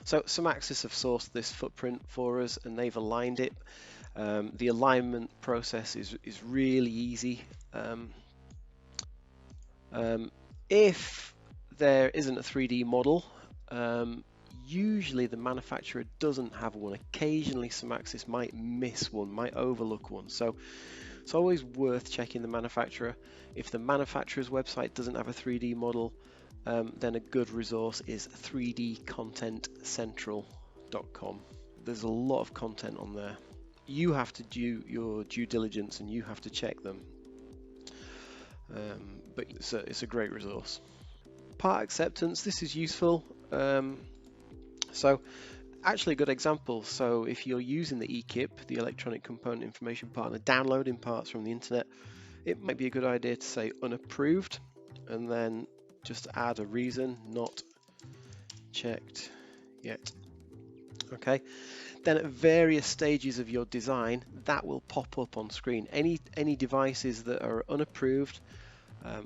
So Samacsys have sourced this footprint for us and they've aligned it. The alignment process is really easy. If there isn't a 3D model, usually the manufacturer doesn't have one. Occasionally Samacsys might miss one, might overlook one. So it's always worth checking the manufacturer. If the manufacturer's website doesn't have a 3D model, then a good resource is 3dcontentcentral.com. There's a lot of content on there. You have to do your due diligence and you have to check them. But it's a great resource. Part acceptance, this is useful. So actually a good example. So if you're using the eKIP, the Electronic Component Information Partner, downloading parts from the internet, it might be a good idea to say unapproved and then just add a reason, not checked yet. Okay, then at various stages of your design, that will pop up on screen. Any devices that are unapproved,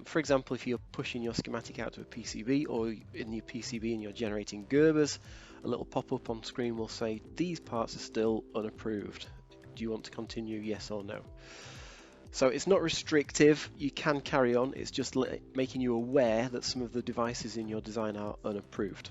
for example, if you're pushing your schematic out to a PCB or in your PCB and you're generating Gerbers, a little pop-up on screen will say, these parts are still unapproved. Do you want to continue, yes or no? So it's not restrictive, you can carry on, it's just making you aware that some of the devices in your design are unapproved.